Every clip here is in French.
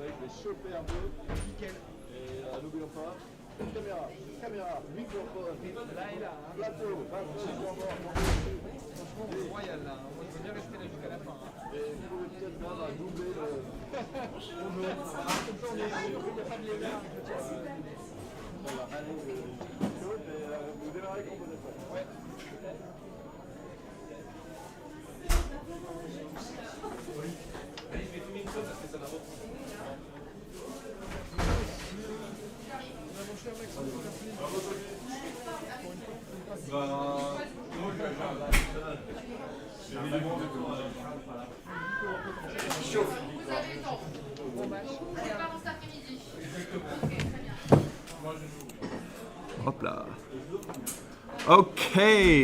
je vais chauffer un peu. Nickel. Et n'oublions pas, caméra, microphone, Là et là. Hein. plateau, Franchement, royal là. Moi, je veux bien rester là jusqu'à la fin. Hein. et vous pouvez peut-être même doubler le... Comme ça, on est sûr qu'il n'y a pas de lézard. Voilà, allez, chaud, et vous démarrez quand vous êtes prêts. Ouais. Vous avez le temps. On prépare cet après-midi. Ok, très bien. Hop là. Ok,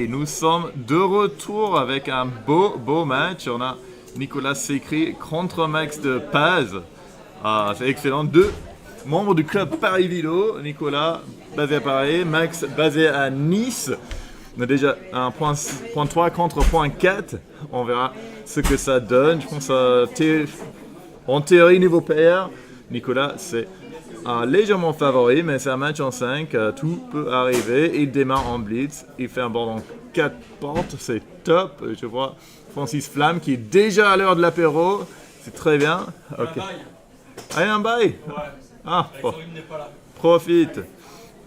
nous sommes de retour avec un beau match. On a Nicolas Sécry contre Max de Paz. Ah, c'est excellent. Deux membres du club Paris-Vilo. Nicolas basé à Paris, Max basé à Nice. On a déjà un point 3 contre point 4. On verra ce que ça donne. Je pense en théorie niveau PR, Nicolas c'est légèrement favori, mais c'est un match en 5, tout peut arriver. Il démarre en blitz, il fait un bord en 4 portes, c'est top. Je vois Francis Flamme qui est déjà à l'heure de l'apéro, c'est très bien. Ok. Ah, il y a un bail. Ah, profite.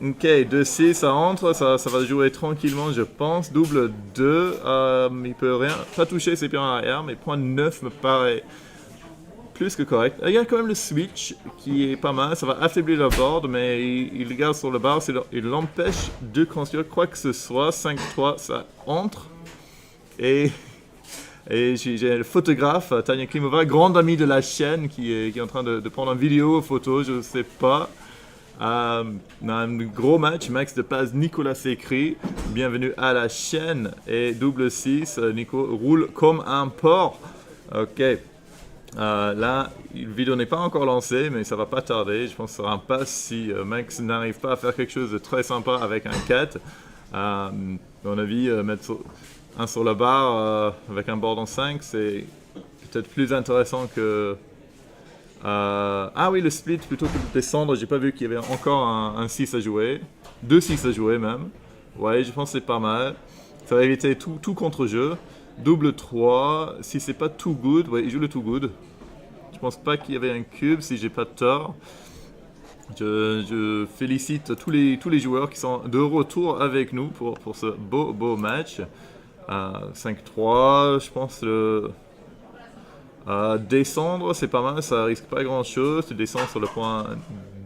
Ok, 2-6, ça entre, ça va jouer tranquillement, je pense. Double 2, il peut rien, pas toucher ses pieds en arrière, mais point 9 me paraît plus que correct. Il y a quand même le switch qui est pas mal, ça va affaiblir le board, mais il le garde sur le bar, il l'empêche de construire quoi que ce soit. 5-3, ça entre. Et j'ai le photographe, Tania Klimova, grande amie de la chaîne, qui est en train de prendre une vidéo, photo, je ne sais pas. Un gros match, Max de Paz, Nicolas Sécry, bienvenue à la chaîne. Et double 6, Nico roule comme un porc. Ok. Là, le vidéo n'est pas encore lancé, mais ça va pas tarder. Je pense que ce sera un pass si Max n'arrive pas à faire quelque chose de très sympa avec un 4. À mon avis, mettre un sur la barre avec un board en 5, c'est peut-être plus intéressant que... ah oui, le split plutôt que de descendre. J'ai pas vu qu'il y avait encore un 6 à jouer. 2 6 à jouer même. Ouais, je pense que c'est pas mal. Ça va éviter tout contre-jeu. Double 3, si c'est pas too good, ouais, il joue le too good. Je pense pas qu'il y avait un cube, si j'ai pas tort. Je félicite tous les joueurs qui sont de retour avec nous pour ce beau match. 5-3, je pense descendre, c'est pas mal, ça risque pas grand chose. Tu descends sur le point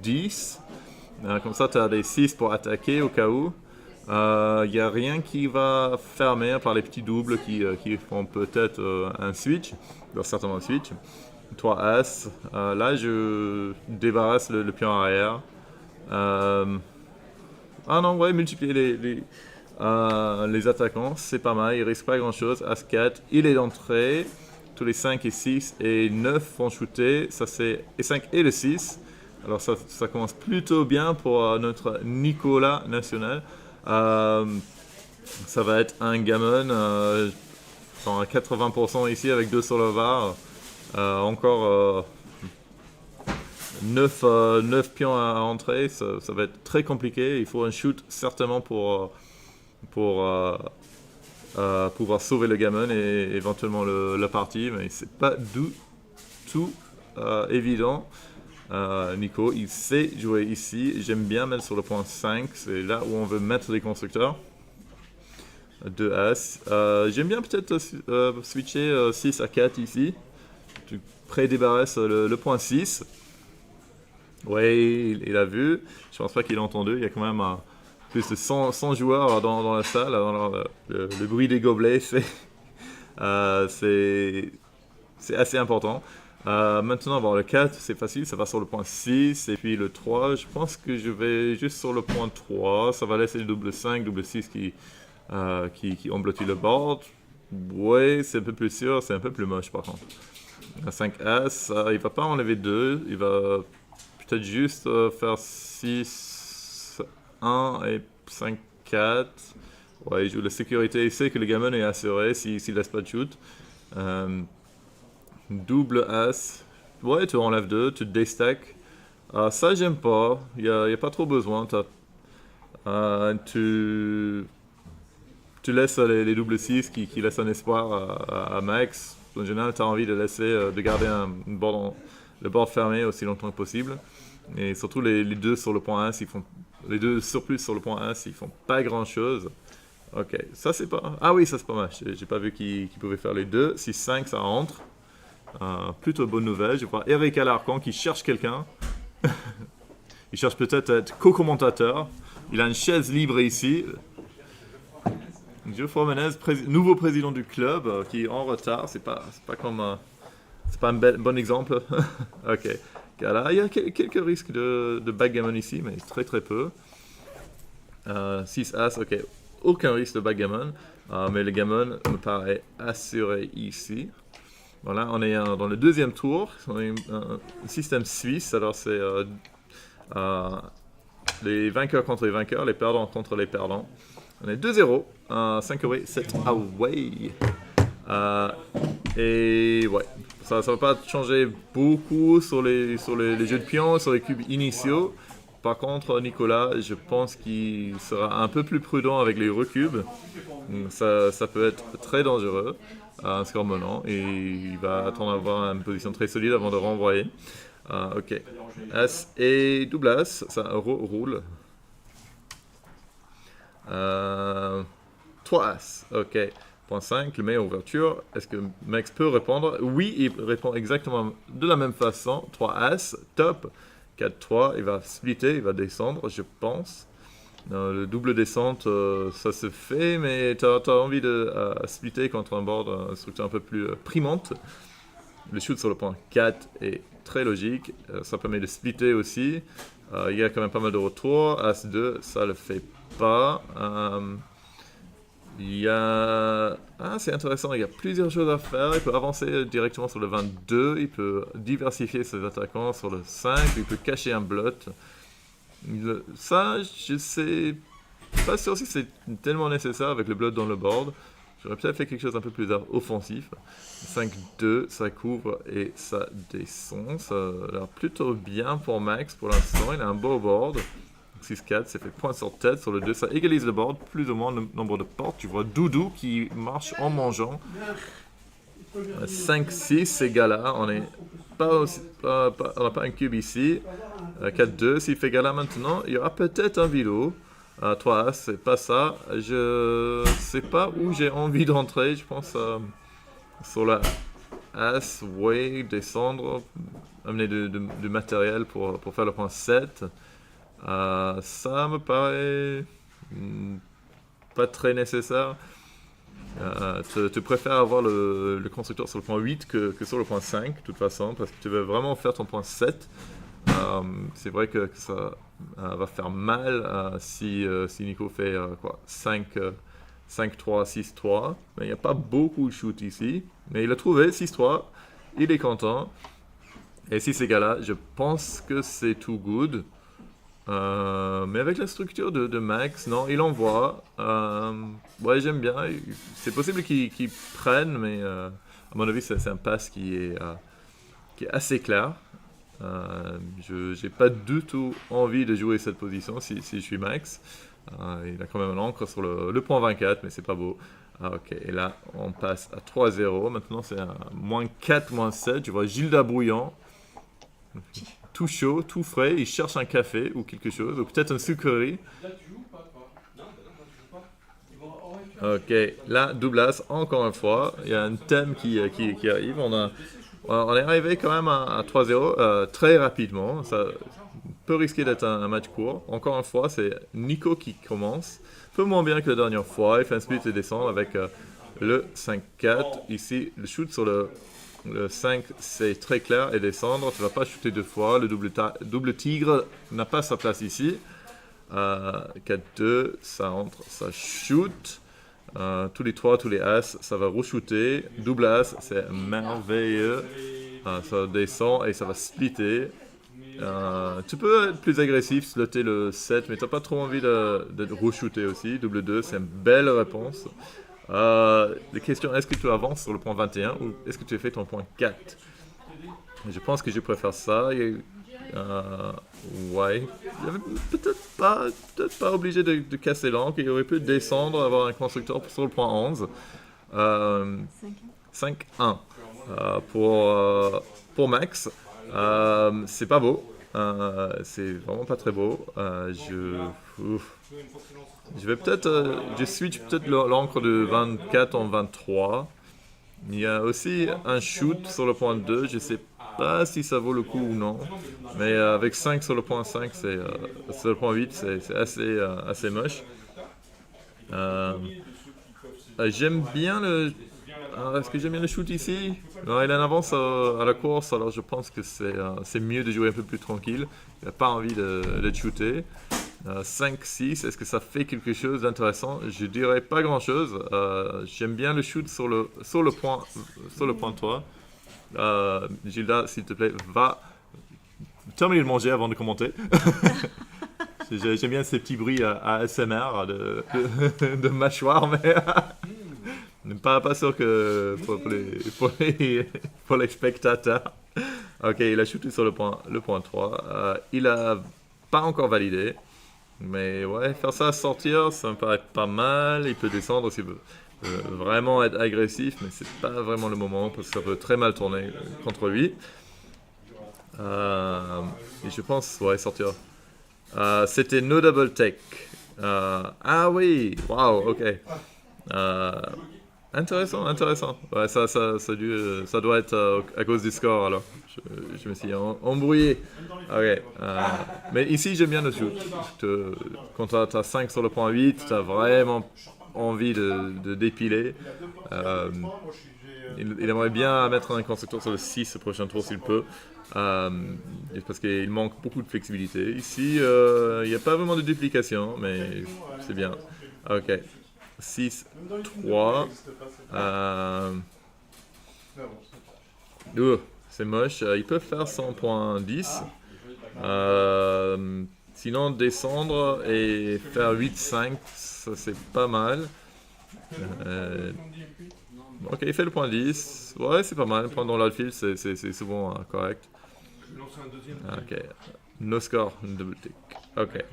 10. Comme ça, tu as des 6 pour attaquer au cas où. Il n'y a rien qui va fermer à part les petits doubles qui font peut-être un switch. Il y aura certainement un switch. 3 As. Là, je débarrasse le pion arrière. Ah non, ouais, multiplier les attaquants, c'est pas mal. Il risque pas grand-chose. As 4, il est d'entrée. Tous les 5 et 6 et 9 vont shooter. Ça, c'est et 5 et le 6. Alors, ça commence plutôt bien pour notre Nicolas national. Ça va être un gammon à 80% ici avec 2 sur le VAR. Encore 9 pions à entrer, ça va être très compliqué. Il faut un shoot certainement pour pouvoir sauver le gammon et éventuellement la partie, mais c'est pas du tout évident. Nico, il sait jouer ici. J'aime bien mettre sur le point 5, c'est là où on veut mettre les constructeurs. 2 As. J'aime bien peut-être switcher 6 à 4 ici. Tu pré-débarrasses le point 6. Oui, il a vu. Je pense pas qu'il a entendu. Il y a quand même plus de 100 joueurs dans la salle. Alors, le bruit des gobelets, c'est assez important. Maintenant, bon, le 4, c'est facile, ça va sur le point 6, et puis le 3, je pense que je vais juste sur le point 3, ça va laisser le double 5, double 6 qui ont bloqué le board. Ouais, c'est un peu plus sûr, c'est un peu plus moche par contre. Un 5 As, il va pas enlever 2, il va peut-être juste faire 6, 1 et 5, 4. Ouais, il joue la sécurité, il sait que le gammon est assuré s'il laisse pas de shoot. Double As, ouais, tu enlèves 2, tu te déstacks. Ça, j'aime pas. Il n'y a pas trop besoin. Tu laisses les double 6 qui laissent un espoir à Max. En général, tu as envie de garder le board fermé aussi longtemps que possible. Et surtout les deux sur le point 1, les deux surplus sur le point 1, ils font pas grand chose. Ok, ça c'est pas. Ah oui, ça c'est pas mal. J'ai pas vu qu'ils pouvaient faire les deux. 6-5, ça rentre. Plutôt bonne nouvelle. Je vois Eric Alarcon qui cherche quelqu'un. Il cherche peut-être à être co-commentateur. Il a une chaise libre ici. Geoffroy Menez, nouveau président du club, qui est en retard. C'est pas un bon exemple. Ok. Là, il y a quelques risques de backgammon ici, mais très très peu. 6 As, ok. Aucun risque de backgammon, mais le gammon me paraît assuré ici. Voilà, on est dans le deuxième tour. On est un système suisse, alors c'est les vainqueurs contre les vainqueurs, les perdants contre les perdants. On est 2-0, 5 away, 7 away. Et ouais, ça va pas changer beaucoup sur les jeux de pions, sur les cubes initiaux. Par contre, Nicolas, je pense qu'il sera un peu plus prudent avec les recubes. Ça peut être très dangereux, un score menant, et il va attendre à avoir une position très solide avant de renvoyer. Ok, As et double As, ça roule. 3 As, ok. Point 5, le meilleur ouverture. Est-ce que Max peut répondre? Oui, il répond exactement de la même façon. 3 As, top. 4-3, il va splitter, il va descendre, je pense. Le double descente, ça se fait, mais tu as envie de splitter contre un board, une structure un peu plus primante. Le shoot sur le point 4 est très logique. Ça permet de splitter aussi. Il y a quand même pas mal de retours. As-2, ça le fait pas. C'est intéressant, il y a plusieurs choses à faire. Il peut avancer directement sur le 22, il peut diversifier ses attaquants sur le 5, il peut cacher un blot. Ça, je sais pas sûr si c'est tellement nécessaire avec le blot dans le board. J'aurais peut-être fait quelque chose un peu plus offensif. 5-2, ça couvre et ça descend. Ça a l'air plutôt bien pour Max pour l'instant, il a un beau board. 6-4, c'est fait point sur tête sur le 2, ça égalise le board, plus ou moins le nombre de portes. Tu vois Doudou qui marche en mangeant. 5-6, c'est gala, on n'a pas un cube ici. 4-2, s'il fait gala maintenant, il y aura peut-être un vilo. 3 As, c'est pas ça. Je sais pas où j'ai envie d'entrer, je pense sur la As, way, descendre, amener du matériel pour faire le point 7. Ça me paraît pas très nécessaire. Tu préfères avoir le constructeur sur le point 8 que sur le point 5, de toute façon, parce que tu veux vraiment faire ton point 7. C'est vrai que ça va faire mal si Nico fait 5-3, 6-3. Mais il n'y a pas beaucoup de shoot ici. Mais il a trouvé 6-3. Il est content. Et si c'est gars-là, je pense que c'est too good. Mais avec la structure de Max, non, il envoie. Ouais, j'aime bien. C'est possible qu'il prenne, mais à mon avis, c'est un pass qui est assez clair. J'ai pas du tout envie de jouer cette position si je suis Max. Il a quand même un encre sur le point 24, mais c'est pas beau. Ok, et là, on passe à 3-0. Maintenant, c'est à -4, -7. Je vois Gilda Brouillant. Tout chaud, tout frais, il cherche un café ou quelque chose, ou peut-être une sucrerie. Ok, là, double As, encore une fois, il y a un thème qui arrive. On est arrivé quand même à 3-0 très rapidement. Ça peut risquer d'être un match court. Encore une fois, c'est Nico qui commence. Un peu moins bien que la dernière fois. Il fait un split et descend avec le 5-4. Ici, le shoot sur le 5, c'est très clair, et descendre, tu ne vas pas shooter deux fois. Le double tigre n'a pas sa place ici. 4-2, ça entre, ça shoot. Tous les 3, tous les As, ça va re-shooter. Double As, c'est merveilleux. Ça descend et ça va splitter. Tu peux être plus agressif, slotter le 7, mais tu n'as pas trop envie de re-shooter aussi. Double 2, c'est une belle réponse. La question, est-ce que tu avances sur le point 21 ou est-ce que tu as fait ton point 4? Je pense que je préfère ça. Ouais. J'avais peut-être pas obligé de casser l'encre. Il aurait pu descendre, avoir un constructeur sur le point 11. 5-1 pour Max. C'est pas beau. C'est vraiment pas très beau. Je vais peut-être. Je switch peut-être l'encre de 24 en 23. Il y a aussi un shoot sur le point 2. Je sais pas si ça vaut le coup ou non. Mais avec 5 sur le point 5, sur le point 8, c'est assez moche. J'aime bien le. Est-ce que j'aime bien le shoot ici? Non, il est en avance à la course, alors je pense que c'est mieux de jouer un peu plus tranquille. Il n'a pas envie de shooter. 5-6, est-ce que ça fait quelque chose d'intéressant? Je dirais pas grand-chose. J'aime bien le shoot sur le point 3. Gilda, s'il te plaît, va terminer de manger avant de commenter. J'aime bien ces petits bruits à ASMR de mâchoire, mais pas sûr que pour les spectateurs. Ok, il a shooté sur le point 3. Il a pas encore validé. Mais ouais, faire ça sortir, ça me paraît pas mal. Il peut descendre s'il veut vraiment être agressif, mais c'est pas vraiment le moment parce que ça peut très mal tourner contre lui. Et je pense, ouais, sortir. C'était no double take. Ah oui, wow, ok. Intéressant. Ouais, ça doit être à cause du score alors. Je me suis embrouillé. Ok. Mais ici, j'aime bien le shoot. Quand tu as 5 sur le point 8, tu as vraiment envie de dépiler. Il aimerait bien mettre un constructeur sur le 6 au prochain tour s'il peut. Parce qu'il manque beaucoup de flexibilité. Ici, il n'y a pas vraiment de duplication, mais c'est bien. Ok. 6, 3. C'est moche. Il peut faire 100.10. Sinon, descendre et faire 8-5, ça c'est pas mal. Ok, il fait le point 10. Ouais, c'est pas mal. Point dans l'outfield, c'est souvent correct. Ok. No score, double tick. Ok.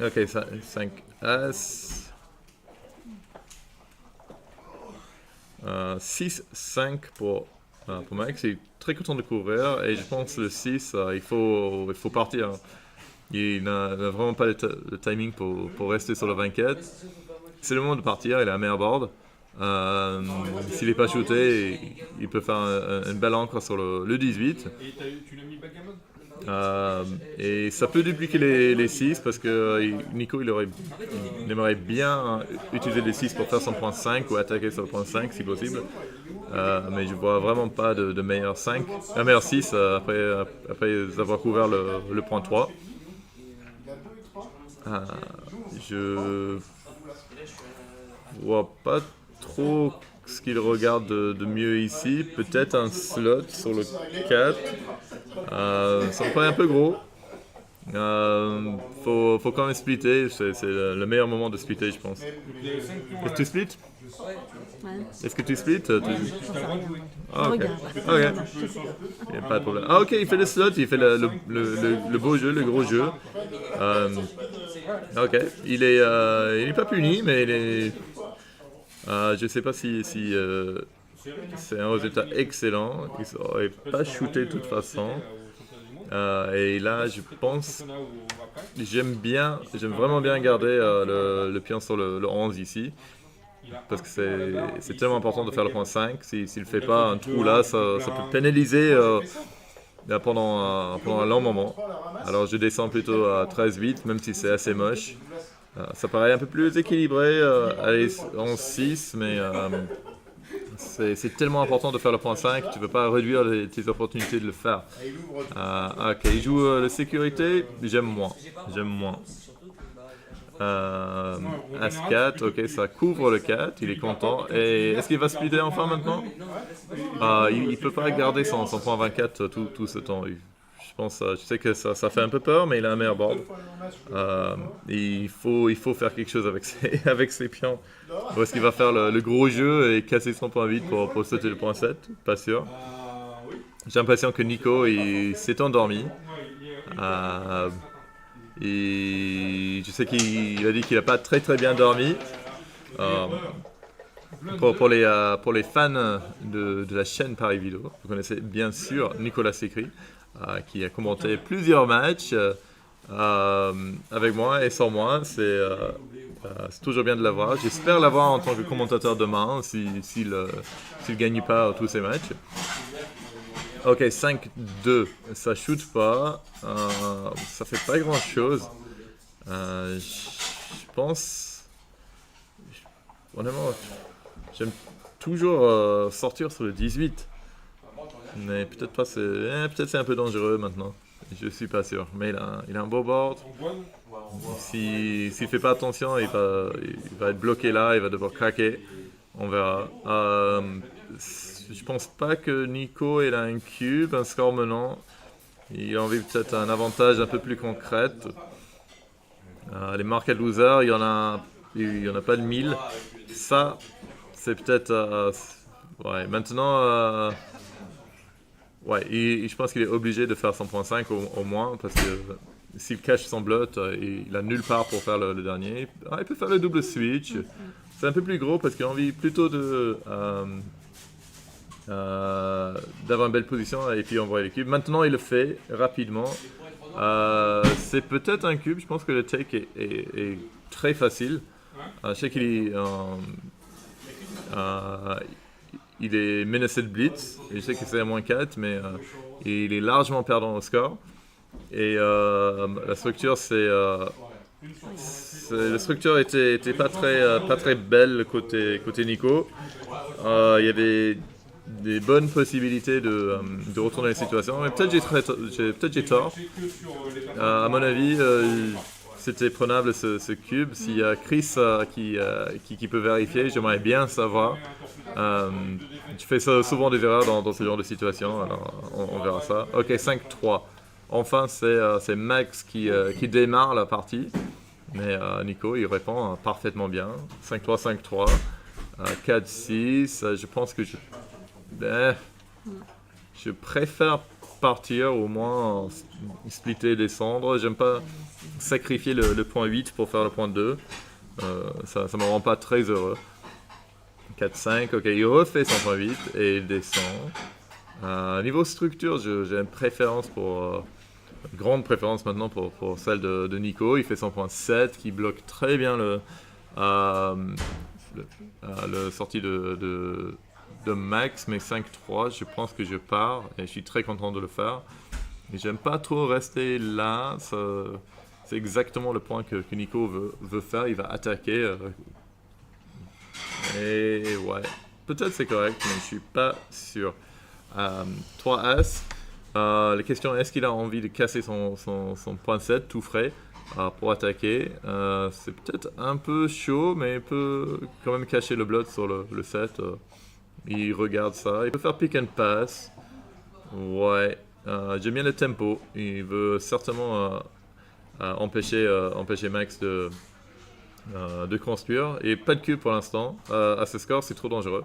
Ok, 5 As. 6-5 pour Max. Il est très content de couvrir et je pense que le 6, il faut partir. Il n'a vraiment pas le timing pour rester sur le 24. C'est le moment de partir, il a un meilleur board. S'il n'est pas shooté, il peut faire une belle encre sur le 18. Et tu l'as mis backgammon? Et ça peut dupliquer les 6 parce que Nico il aimerait bien utiliser les 6 pour faire son point 5 ou attaquer sur le point 5 si possible. Mais je vois vraiment pas de meilleur 5, un meilleur 6 après avoir couvert le point 3. Je vois pas trop ce qu'il regarde de mieux ici. Peut-être un slot sur le 4. Ça me paraît un peu gros. Faut quand même splitter. C'est le meilleur moment de splitter, je pense. Est-ce que tu splits? Ouais. Est-ce que tu splits? Ah, ok. Regarde. Il n'y a pas de problème. Ah, ok, il fait le slot, il fait le beau jeu, le gros jeu. Ok, il est pas puni, mais il est. Je sais pas si c'est un résultat excellent. Il n'aurait pas shooté de toute façon. Et là, je pense. J'aime vraiment bien garder le pion sur le 11 ici. Parce que c'est tellement important de faire le point 5. S'il ne fait pas un trou là, ça peut pénaliser pendant un long moment. Alors je descends plutôt à 13-8, même si c'est assez moche. Ça paraît un peu plus équilibré, allez, 11-6, mais c'est tellement important de faire le point 5, tu ne peux pas réduire tes opportunités de le faire. Ok, il joue la sécurité, j'aime moins. As-4, ok, ça couvre le 4, il est content. Et est-ce qu'il va splitter enfin maintenant? Il ne peut pas garder son point 24 tout ce temps. Je pense, je sais que ça fait un peu peur, mais il a un meilleur board. Il faut faire quelque chose avec avec ses pions. Ou est-ce qu'il va faire le gros jeu et casser son point 8 pour sauter le point 7? Pas sûr. J'ai l'impression que Nico il s'est endormi. Et je sais qu'il a dit qu'il n'a pas très bien dormi. Pour les fans de la chaîne Paris Vidéo, vous connaissez bien sûr Nicolas Sécry, qui a commenté plusieurs matchs avec moi et sans moi. C'est toujours bien de l'avoir. J'espère l'avoir en tant que commentateur demain, s'il ne gagne pas tous ses matchs. Ok, 5-2, ça shoot pas, ça fait pas grand chose. Je pense, honnêtement, j'aime toujours sortir sur le 18, mais peut-être pas, peut-être c'est un peu dangereux maintenant. Je suis pas sûr, mais il a un beau board. S'il fait pas attention, il va être bloqué là, il va devoir craquer. On verra. Je pense pas que Nico il a un cube, un score menant. Il a envie peut-être un avantage un peu plus concret. Les market losers, il y en a pas de 1000. Ça, c'est peut-être. Ouais, maintenant. Ouais, je pense qu'il est obligé de faire son point 5 au moins, parce que s'il cache son blot, il a nulle part pour faire le dernier. Il peut faire le double switch. C'est un peu plus gros parce qu'il a envie plutôt d'avoir une belle position et puis envoyer le cube. Maintenant, il le fait rapidement. C'est peut-être un cube. Je pense que le take est très facile. Je sais qu'il il est menacé de blitz. Et je sais que c'est à -4, mais il est largement perdant au score. Et la structure, la structure était pas très belle côté Nico. Il y avait des bonnes possibilités de retourner la situation, mais peut-être j'ai tort. À mon avis, c'était prenable ce cube. S'il y a Chris qui peut vérifier, j'aimerais bien savoir. Je fais ça souvent des erreurs dans ce genre de situation, alors on verra ça. Ok, 5-3. Enfin, c'est Max qui démarre la partie, mais Nico il répond parfaitement bien. 5-3, 5-3, 4-6. Je pense que je préfère partir au moins splitter et descendre. J'aime pas sacrifier le point 8 pour faire le point 2. Ça me rend pas très heureux. 4-5, ok, il refait son point 8 et il descend. Niveau structure, j'ai une préférence une grande préférence maintenant pour celle de Nico. Il fait son point 7 qui bloque très bien le sortie de Max, mais 5-3, je pense que je pars et je suis très content de le faire. Et j'aime pas trop rester là, c'est exactement le point que Nico veut faire, il va attaquer. Et ouais, peut-être c'est correct, mais je suis pas sûr. 3As, la question est-ce qu'il a envie de casser son point 7 tout frais pour attaquer. C'est peut-être un peu chaud, mais il peut quand même cacher le blood sur le 7. Il regarde ça, il peut faire pick and pass. Ouais, j'aime bien le tempo. Il veut certainement empêcher Max de construire. Et pas de cube pour l'instant. À ce score, c'est trop dangereux.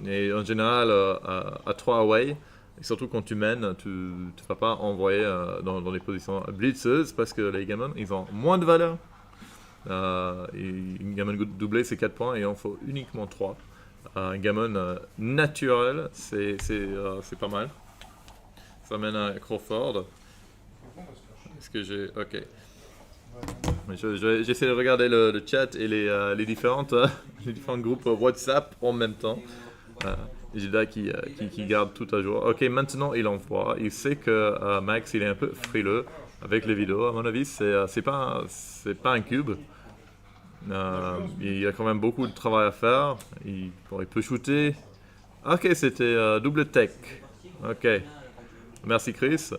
Et en général, à 3 away, et surtout quand tu mènes, tu ne vas pas envoyer dans des positions blitzeuses parce que les gammons, ils ont moins de valeur. Une gammon doublée, c'est 4 points et il en faut uniquement 3. Un gammon naturel, c'est pas mal. Ça mène à Crawford. Est-ce que j'ai... Ok. J'essaie de regarder le chat et les différents groupes WhatsApp en même temps. Judas qui garde tout à jour. Ok, maintenant il envoie. Il sait que Max il est un peu frileux avec les vidéos. À mon avis, c'est pas un cube. Il y a quand même beaucoup de travail à faire. Il peut shooter. Ok, c'était double tech. Ok, merci Chris.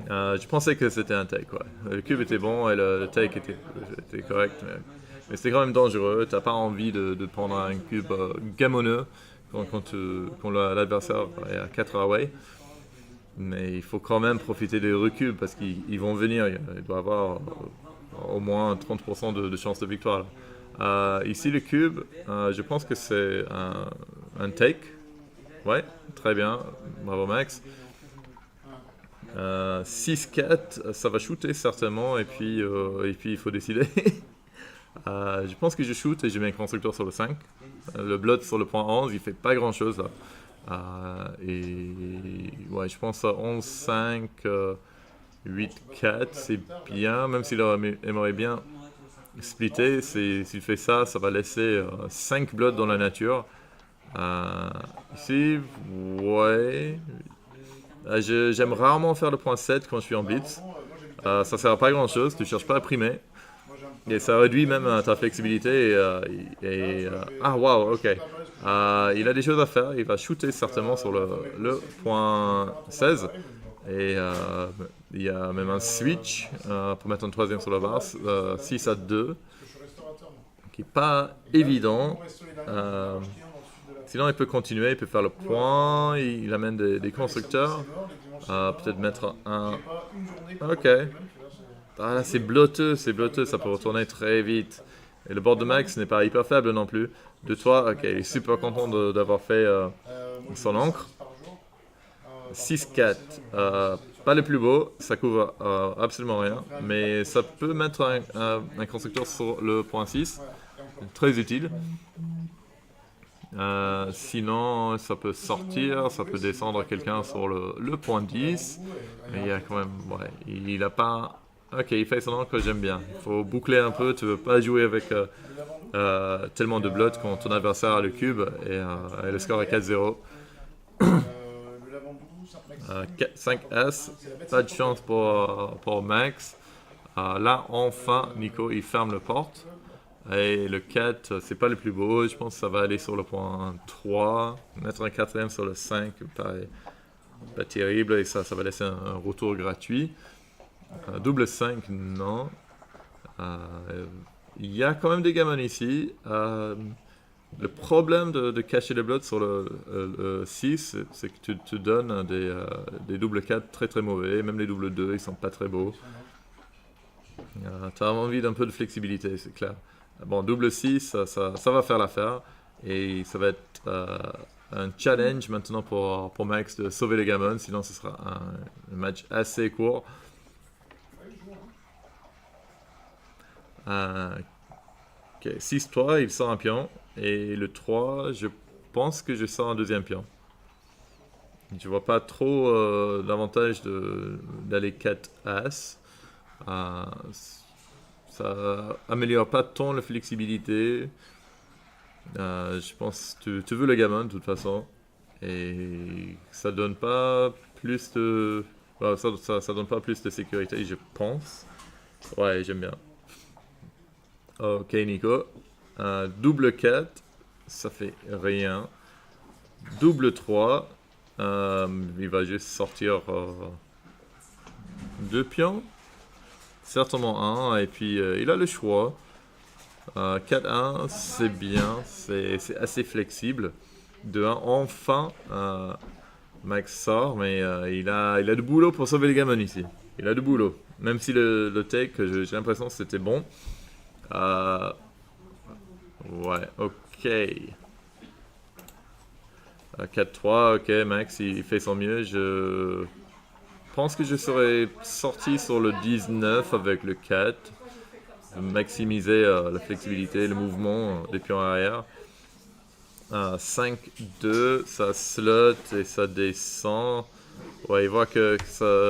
Je pensais que c'était un take, ouais. Le cube était bon et le take était correct, mais c'était quand même dangereux. T'as pas envie de prendre un cube gammonneux quand l'adversaire est à 4 away. Mais il faut quand même profiter des reculs parce qu'ils vont venir. Il doit y avoir au moins 30% de chances de victoire. Ici, le cube, je pense que c'est un take. Ouais, très bien. Bravo, Max. 6-4, ça va shooter certainement. Et puis il faut décider. Je pense que je shoot et je mets un constructeur sur le 5. Le blood sur le point 11, il fait pas grand chose là. Et ouais, je pense à 11-5, 8-4, c'est bien, même s'il aimerait bien splitter, s'il fait ça, ça va laisser 5 bloods dans la nature. Ici, ouais, j'aime rarement faire le point 7 quand je suis en blitz. Ça sert à pas grand chose, tu cherches pas à primer. Et ça réduit même ta flexibilité. Ah, waouh, ok. Il a des choses à faire. Il va shooter certainement sur le point 16. Et il y a même un switch pour mettre un troisième sur la barre. 6-2. Qui n'est pas évident. Sinon, il peut continuer. Il peut faire le point. Il amène des constructeurs. Peut-être mettre un... Ok. Ah là, c'est blotteux, ça peut retourner très vite. Et le board de Max n'est pas hyper faible non plus. De toi, ok, il est super content d'avoir fait son encre. 6-4, pas le plus beau, ça couvre absolument rien. Mais ça peut mettre un constructeur sur le point 6, très utile. Sinon, ça peut sortir, ça peut descendre quelqu'un sur le point 10. Mais il y a quand même, ouais, il a pas... Ok, il fait son encre que j'aime bien. Il faut boucler un peu, tu veux pas jouer avec tellement de blood quand ton adversaire a le cube et le score est 4-0. 5-As, pas de chance pour Max. Là, enfin, Nico, il ferme le porte. Et le 4, c'est pas le plus beau. Je pense que ça va aller sur le point 3. Mettre un quatrième sur le 5, pas terrible. Et ça va laisser un retour gratuit. Double 5, non. Il y a quand même des gamins ici. Le problème de cacher le blood sur le 6, c'est que tu te donnes des double 4 très très mauvais. Même les double 2, ils sont pas très beaux. Tu as envie d'un peu de flexibilité, c'est clair. Bon, double 6, ça va faire l'affaire. Et ça va être un challenge maintenant pour Max de sauver les gamins. Sinon, ce sera un match assez court. Ok, 6-3, il sort un pion. Et le 3, je pense que je sors un deuxième pion. Je vois pas trop l'avantage d'aller 4 As. Ça améliore pas tant la flexibilité. Je pense que tu veux le gamin de toute façon. Et ça donne pas plus de... Well, ça donne pas plus de sécurité, je pense. Ouais, j'aime bien. Ok, Nico. Double 4, ça fait rien. Double 3, il va juste sortir 2 pions. Certainement un, et puis il a le choix. 4-1, c'est bien, c'est assez flexible. 2-1, enfin, Max sort, mais il a du boulot pour sauver les gamins ici. Il a du boulot. Même si le take, j'ai l'impression que c'était bon. Ouais, ok. 4-3, ok, Max, il fait son mieux. Je pense que je serais sorti sur le 19 avec le 4. Maximiser la flexibilité, le mouvement des pions arrière. 5-2, ça slot et ça descend. Ouais, il voit que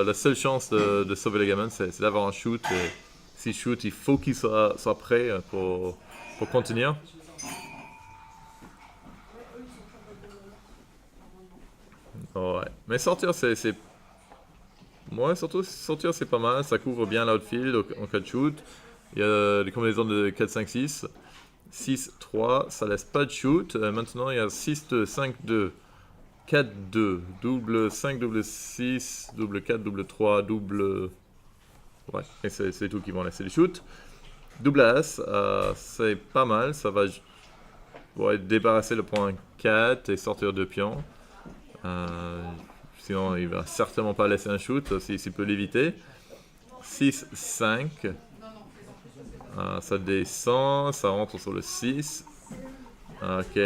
la seule chance de sauver les gamins, c'est d'avoir un shoot. Et s'il shoot, il faut qu'il soit prêt pour contenir. Ouais, mais sortir, ouais, surtout sortir, c'est pas mal. Ça couvre bien l'outfield en cas de shoot. Il y a des combinaisons de 4-5-6. 6-3, ça laisse pas de shoot. Maintenant, il y a 6-2, 5-2, 4-2, double 5, double 6, double 4, double 3, double... Ouais, et c'est tout qui vont laisser les shoots. Double As, c'est pas mal. Ça va débarrasser le point 4 et sortir 2 pions. sinon il va certainement pas laisser un shoot s'il peut l'éviter. 6-5. Ça descend, ça rentre sur le 6. Ok.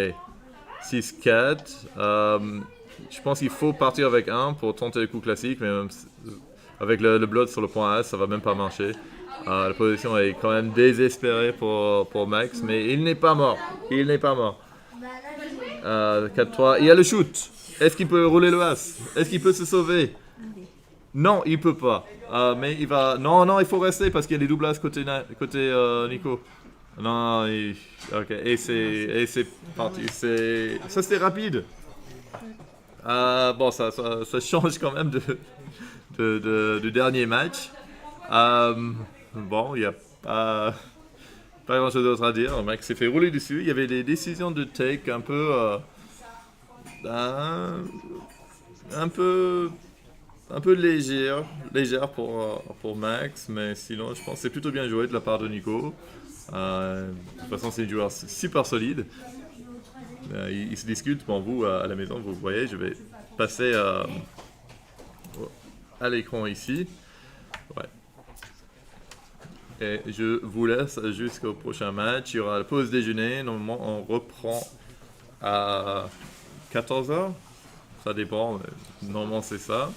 6-4. Je pense qu'il faut partir avec 1 pour tenter le coup classique, mais même avec le blood sur le point As, ça va même pas marcher. La position est quand même désespérée pour Max, mais il n'est pas mort. 4-3. Il y a le shoot. Est-ce qu'il peut rouler le As? Est-ce qu'il peut se sauver? Non, il peut pas. Mais il va. Non, il faut rester parce qu'il y a les doubles As côté Nico. Non, ok. Et c'est parti. Ça c'était rapide. Bon, ça change quand même du dernier match. Bon, il n'y a pas grand chose d'autre à dire. Le mec s'est fait rouler dessus. Il y avait des décisions de take un peu légères pour Max, mais sinon je pense que c'est plutôt bien joué de la part de Nico. De toute façon, c'est un joueur super solide. Il se discute. Bon, vous à la maison, vous voyez, je vais passer à l'écran ici. Ouais. Et je vous laisse jusqu'au prochain match. Il y aura la pause déjeuner. Normalement, on reprend à 14h. Ça dépend. Mais normalement, c'est ça.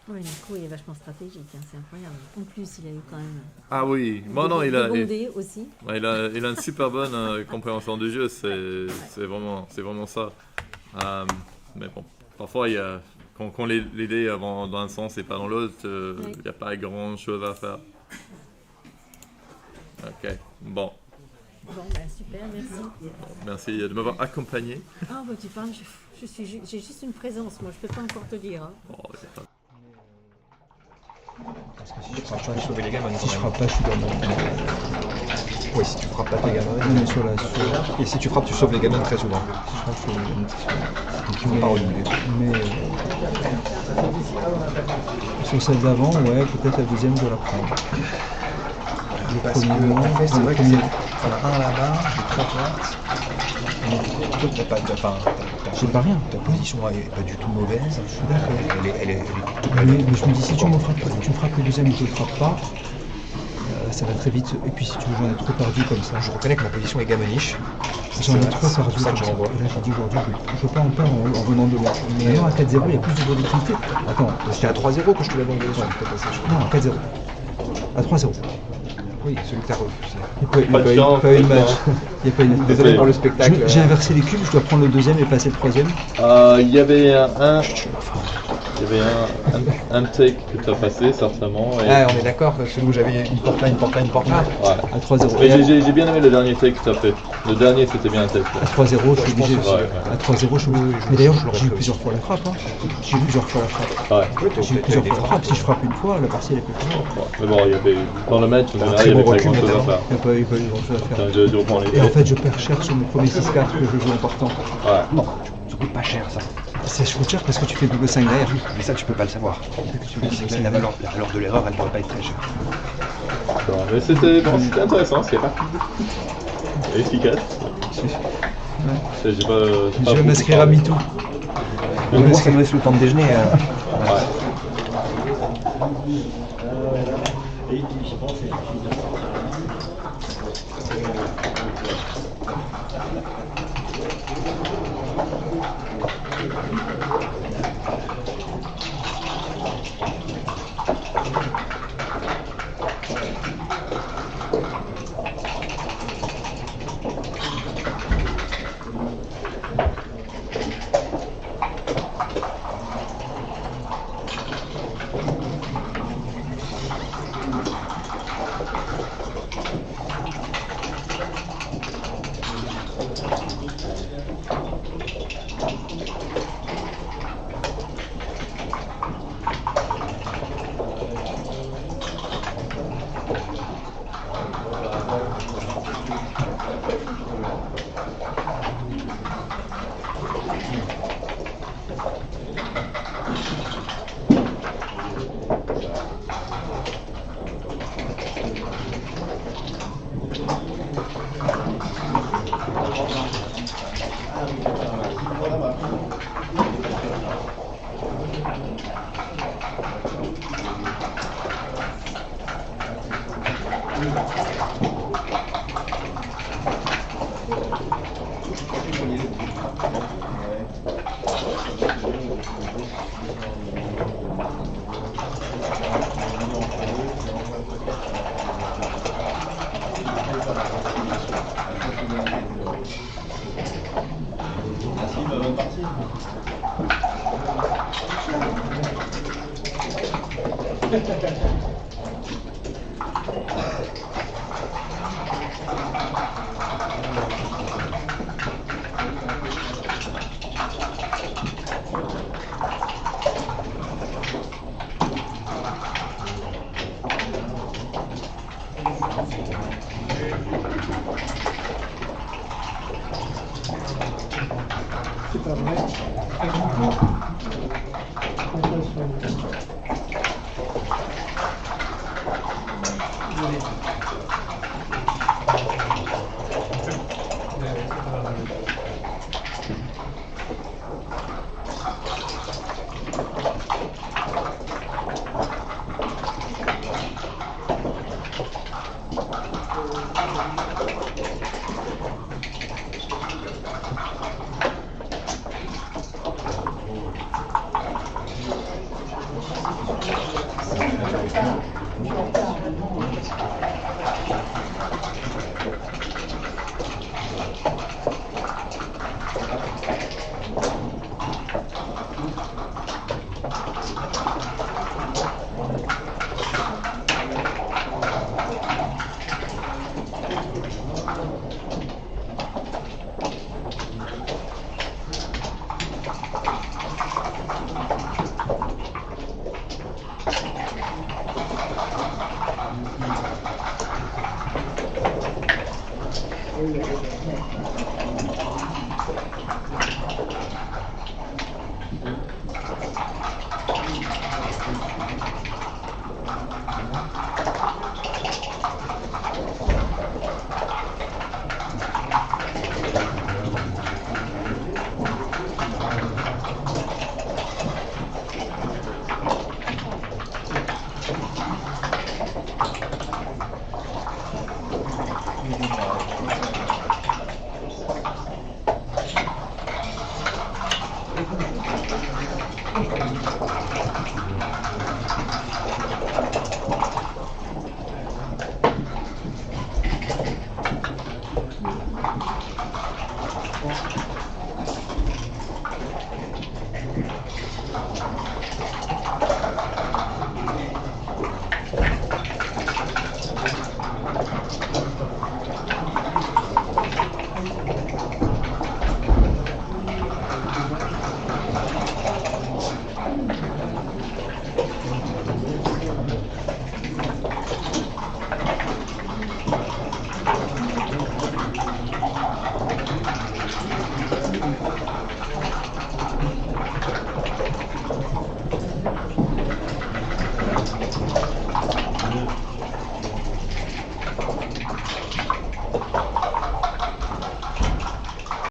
Ouais, Nico, il est vachement stratégique, hein, c'est incroyable. En plus, il a eu quand même. Ah oui, bon, non, il a aussi. Ouais, il a une super bonne compréhension du jeu, c'est vraiment ça. Mais bon, parfois, quand les dés vont dans un sens et pas dans l'autre, il n'y a pas grand chose à faire. Ok, bon. Bon, bah super, merci. Bon, merci de m'avoir accompagné. Ah, bah tu parles, j'ai juste une présence, moi, je peux pas encore te dire. Hein. Oh, Parce que si tu frappes pas, sauver les gamins. Si je frappe pas, je suis gamin. Oui, si tu frappes pas tes gamins. Non, mais sur la. Et si tu frappes, tu sauves les gamins très souvent. Si je frappe, je suis gamin. Donc il faut pas renouveler. Mais. Sur celle d'avant, ouais, peut-être la deuxième, je dois la prendre. Le Parce premier que, moment, en fait, c'est le vrai que premier. c'est un là-bas, j'ai très forte. Toi, J'ai pas rien. ta position est pas du tout mauvaise. Je suis d'accord. Elle est Mais je me dis, si tu me frappes le deuxième et que tu le frappes pas, ça va très vite. Et puis si tu veux, j'en ai trop perdu comme ça. Je reconnais que ma position est gamoniche. J'en ai trop perdu C'est ça comme que ça. j'envoie. Et là, j'ai dit aujourd'hui, je peux pas en perdre en venant de loin. Mais maintenant, à 4-0, il y a plus de volatilité. Attends, C'était à 3-0 que je te l'avais envoyé sur le non, à 4-0. À 3-0. Oui, celui que t'as refusé. Il n'y a pas eu de match. Il n'y a pas eu de match. Désolé pour le spectacle. J'ai inversé les cubes, je dois prendre le deuxième et passer le troisième. Il y avait un take que tu as passé certainement. Et... Ah, on est d'accord, celui où j'avais une porte là. Ouais. À 3-0. Mais j'ai bien aimé le dernier take que tu as fait. Le dernier c'était bien un take. À 3-0, je suis obligé. Ouais. À 3-0, je suis obligé. Mais d'ailleurs, j'ai eu plusieurs fois la frappe. Hein. J'ai eu plusieurs fois la frappe. Ouais. J'ai eu plusieurs fois la frappe. Si je frappe une fois, la partie elle est plus grande. Mais bon, il y avait dans le match, en général, très il y avait bon pas recul, grand chose à notamment. faire. Il n'y a pas eu grand chose à faire. Tiens, je reprends les Et en fait, je perds cher sur mon premier 6-4 que je joue en partant. Ouais. Non, ça coûte pas cher ça. Ça coûte cher parce que tu fais double 5 derrière. Mais ça, tu peux pas le savoir. La valeur de l'erreur, elle pourrait pas être très chère. D'accord. Mais c'était intéressant, c'était pas efficace. J'ai pas. Je vais m'inscrire à MeToo. Moi, ça me laisse le temps de déjeuner. Ouais. C'est pas vrai.